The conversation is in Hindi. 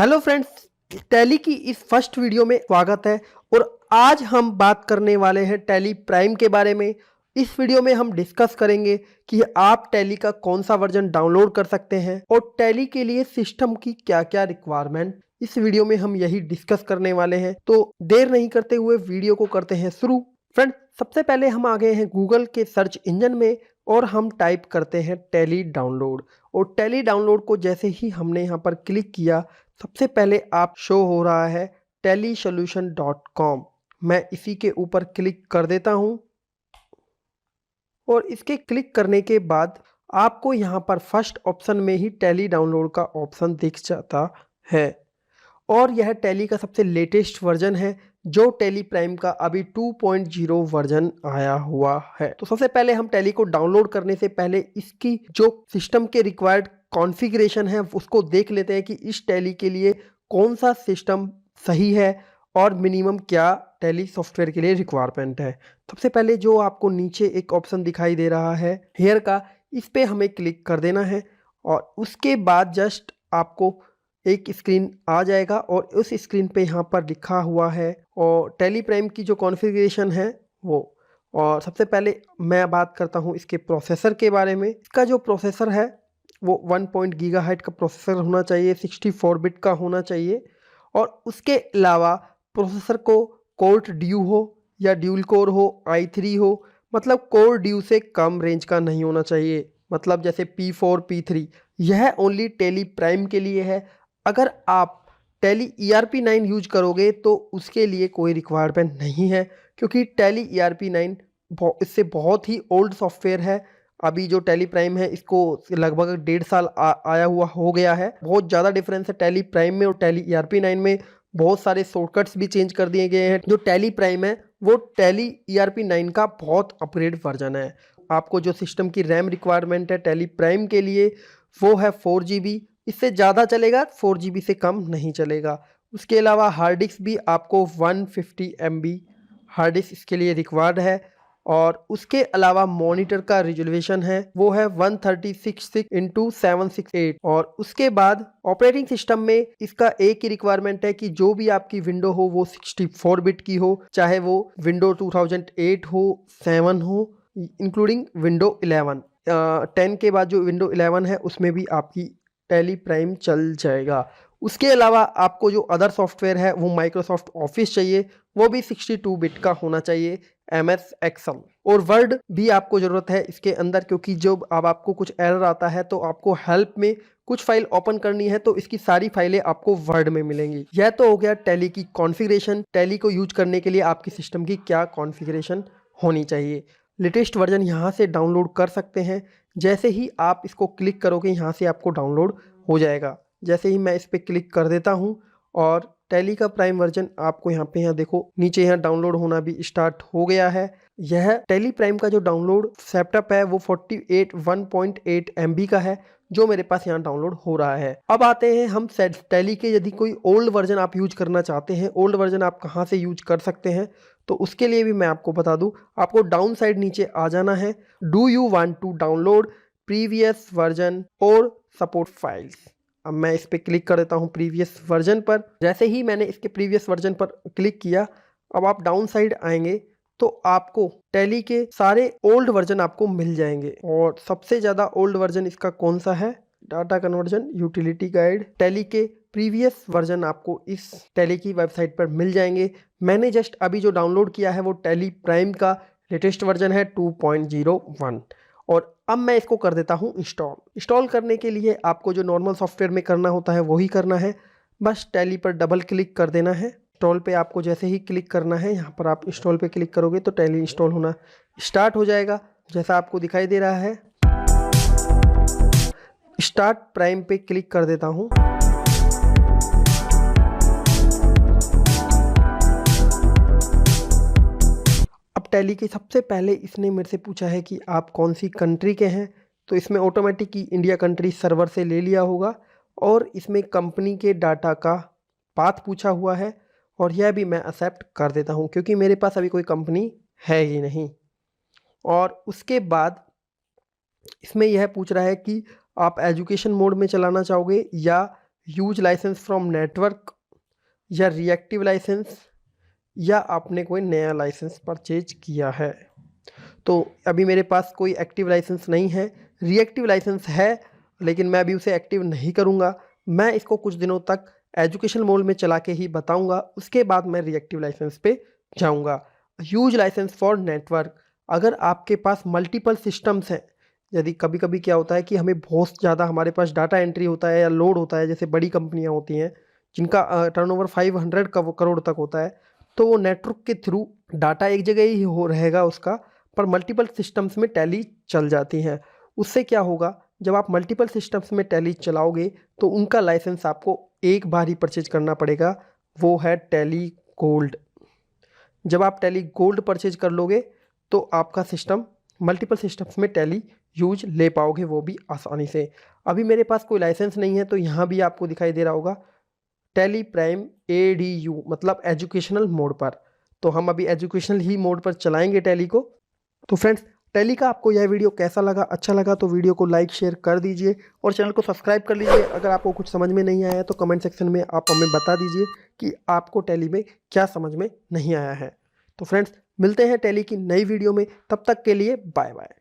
हेलो फ्रेंड्स, टैली की इस फर्स्ट वीडियो में स्वागत है। और आज हम बात करने वाले हैं टैली प्राइम के बारे में। इस वीडियो में हम डिस्कस करेंगे कि आप टैली का कौन सा वर्जन डाउनलोड कर सकते हैं और टैली के लिए सिस्टम की क्या क्या रिक्वायरमेंट, इस वीडियो में हम यही डिस्कस करने वाले हैं। तो देर नहीं करते हुए वीडियो को करते हैं शुरू। फ्रेंड्स, सबसे पहले हम आ गए हैं गूगल के सर्च इंजन में और हम टाइप करते हैं टैली डाउनलोड। और टैली डाउनलोड को जैसे ही हमने यहाँ पर क्लिक किया, सबसे पहले आप शो हो रहा है tellysolution.com। मैं इसी के ऊपर क्लिक कर देता हूं और इसके क्लिक करने के बाद आपको यहां पर फर्स्ट ऑप्शन में ही टैली डाउनलोड का ऑप्शन दिख जाता है। और यह टैली का सबसे लेटेस्ट वर्जन है जो टैली प्राइम का अभी 2.0 वर्जन आया हुआ है। तो सबसे पहले हम टैली को डाउनलोड करने से पहले इसकी जो सिस्टम के रिक्वायर्ड कॉन्फ़िगरेशन है उसको देख लेते हैं कि इस टैली के लिए कौन सा सिस्टम सही है और मिनिमम क्या टैली सॉफ्टवेयर के लिए रिक्वायरमेंट है। सबसे पहले जो आपको नीचे एक ऑप्शन दिखाई दे रहा है हेयर का, इस पे हमें क्लिक कर देना है और उसके बाद जस्ट आपको एक स्क्रीन आ जाएगा और उस स्क्रीन पे यहाँ पर लिखा हुआ है और टैली प्राइम की जो कॉन्फ़िगरेशन है वो। और सबसे पहले मैं बात करता हूँ इसके प्रोसेसर के बारे में। इसका जो प्रोसेसर है वो 1 गीगाहर्ट्ज़ का प्रोसेसर होना चाहिए, 64 बिट का होना चाहिए। और उसके अलावा प्रोसेसर को कोर ड्यू हो या ड्यूल कोर हो, i3 हो, मतलब कोर ड्यू से कम रेंज का नहीं होना चाहिए, मतलब जैसे P4 P3। यह ओनली टैली प्राइम के लिए है। अगर आप टैली ERP9 यूज करोगे तो उसके लिए कोई रिक्वायरमेंट नहीं है, क्योंकि टैली ERP9 इससे बहुत ही ओल्ड सॉफ्टवेयर है। अभी जो टैली प्राइम है इसको लगभग 1.5 साल आया हुआ हो गया है। बहुत ज़्यादा डिफरेंस है टैली प्राइम में और टैली ERP9 में। बहुत सारे शॉर्टकट्स भी चेंज कर दिए गए हैं। जो टैली प्राइम है वो टैली ERP9 का बहुत अपग्रेड वर्जन है। आपको जो सिस्टम की रैम रिक्वायरमेंट है टैली प्राइम के लिए वो है 4 GB। इससे ज़्यादा चलेगा, 4 GB से कम नहीं चलेगा। उसके अलावा हार्ड डिस्क भी आपको 150 MB हार्ड डिस्क इसके लिए रिक्वायर्ड है। और उसके अलावा मॉनिटर का रिजोल्यूशन है वो है 1366x768। और उसके बाद ऑपरेटिंग सिस्टम में इसका एक ही रिक्वायरमेंट है कि जो भी आपकी विंडो हो वो 64 बिट की हो, चाहे वो विंडो 2008 हो, 7 हो, इंक्लूडिंग विंडो 11। 10 के बाद जो विंडो 11 है उसमें भी आपकी टैली प्राइम चल जाएगा। उसके अलावा आपको जो अदर सॉफ्टवेयर है वो माइक्रोसॉफ्ट ऑफिस चाहिए, वो भी 62 बिट का होना चाहिए, MS एक्सेल और वर्ड भी आपको ज़रूरत है इसके अंदर, क्योंकि जब अब आपको कुछ एरर आता है तो आपको हेल्प में कुछ फाइल ओपन करनी है तो इसकी सारी फाइलें आपको वर्ड में मिलेंगी। यह तो हो गया टैली की कॉन्फ़िगरेशन, टैली को यूज करने के लिए आपकी सिस्टम की क्या कॉन्फ़िगरेशन होनी चाहिए। लेटेस्ट वर्जन यहाँ से डाउनलोड कर सकते हैं। जैसे ही आप इसको क्लिक करोगे यहाँ से आपको डाउनलोड हो जाएगा। जैसे ही मैं इस पर क्लिक कर देता हूँ और टैली का प्राइम वर्जन आपको यहाँ देखो नीचे यहाँ डाउनलोड होना भी स्टार्ट हो गया है। यह टैली प्राइम का जो डाउनलोड सेटअप है वो 1.8 MB का है जो मेरे पास यहाँ डाउनलोड हो रहा है। अब आते हैं हम टैली के, यदि कोई ओल्ड वर्जन आप यूज करना चाहते हैं, ओल्ड वर्जन आप कहाँ से यूज कर सकते हैं तो उसके लिए भी मैं आपको बता दूं। आपको डाउन साइड नीचे आ जाना है, do you want to download previous version और सपोर्ट फाइल्स। अब मैं इस पर क्लिक कर देता हूँ प्रीवियस वर्जन पर। जैसे ही मैंने इसके प्रीवियस वर्जन पर क्लिक किया, अब आप डाउन साइड आएंगे तो आपको टैली के सारे ओल्ड वर्जन आपको मिल जाएंगे। और सबसे ज़्यादा ओल्ड वर्जन इसका कौन सा है, data conversion utility guide, tally के प्रीवियस वर्जन आपको इस टैली की वेबसाइट पर मिल जाएंगे। मैंने जस्ट अभी जो डाउनलोड किया है वो टैली प्राइम का लेटेस्ट वर्जन है 2.01। और अब मैं इसको कर देता हूँ इंस्टॉल। इंस्टॉल करने के लिए आपको जो नॉर्मल सॉफ्टवेयर में करना होता है वही करना है, बस टैली पर डबल क्लिक कर देना है। इंस्टॉल पे आपको जैसे ही क्लिक करना है, यहाँ पर आप इंस्टॉल पे क्लिक करोगे तो टैली इंस्टॉल होना स्टार्ट हो जाएगा, जैसा आपको दिखाई दे रहा है। स्टार्ट प्राइम पे क्लिक कर देता हूँ। अब टैली के सबसे पहले इसने मेरे से पूछा है कि आप कौन सी कंट्री के हैं, तो इसमें ऑटोमेटिक ही इंडिया कंट्री सर्वर से ले लिया होगा। और इसमें कंपनी के डाटा का पाथ पूछा हुआ है और यह भी मैं एक्सेप्ट कर देता हूं क्योंकि मेरे पास अभी कोई कंपनी है ही नहीं। और उसके बाद इसमें यह पूछ रहा है कि आप एजुकेशन मोड में चलाना चाहोगे या यूज लाइसेंस फ्रॉम नेटवर्क, या रिएक्टिव लाइसेंस, या आपने कोई नया लाइसेंस परचेज किया है। तो अभी मेरे पास कोई एक्टिव लाइसेंस नहीं है, रिएक्टिव लाइसेंस है लेकिन मैं अभी उसे एक्टिव नहीं करूँगा। मैं इसको कुछ दिनों तक एजुकेशन मोड में चला के ही बताऊँगा, उसके बाद मैं रिएक्टिव लाइसेंस पे जाऊँगा। यूज लाइसेंस फॉर नेटवर्क, अगर आपके पास मल्टीपल सिस्टम्स हैं, यदि कभी कभी क्या होता है कि हमें बहुत ज़्यादा हमारे पास डाटा एंट्री होता है या लोड होता है, जैसे बड़ी कंपनियां होती हैं जिनका टर्नओवर 500 करोड़ तक होता है, तो वो नेटवर्क के थ्रू डाटा एक जगह ही हो रहेगा उसका, पर मल्टीपल सिस्टम्स में टैली चल जाती हैं। उससे क्या होगा, जब आप मल्टीपल सिस्टम्स में टैली चलाओगे तो उनका लाइसेंस आपको एक बार ही परचेज करना पड़ेगा, वो है टैली गोल्ड। जब आप टैली गोल्ड परचेज कर लोगे तो आपका सिस्टम मल्टीपल सिस्टम्स में टैली यूज ले पाओगे, वो भी आसानी से। अभी मेरे पास कोई लाइसेंस नहीं है, तो यहाँ भी आपको दिखाई दे रहा होगा टैली प्राइम ADU, मतलब एजुकेशनल मोड पर। तो हम अभी एजुकेशनल ही मोड पर चलाएंगे टैली को। तो फ्रेंड्स, टैली का आपको यह वीडियो कैसा लगा? अच्छा लगा तो वीडियो को लाइक शेयर कर दीजिए और चैनल को सब्सक्राइब कर लीजिए। अगर आपको कुछ समझ में नहीं आया तो कमेंट सेक्शन में आप हमें बता दीजिए कि आपको टैली में क्या समझ में नहीं आया है। तो फ्रेंड्स, मिलते हैं टैली की नई वीडियो में, तब तक के लिए बाय बाय।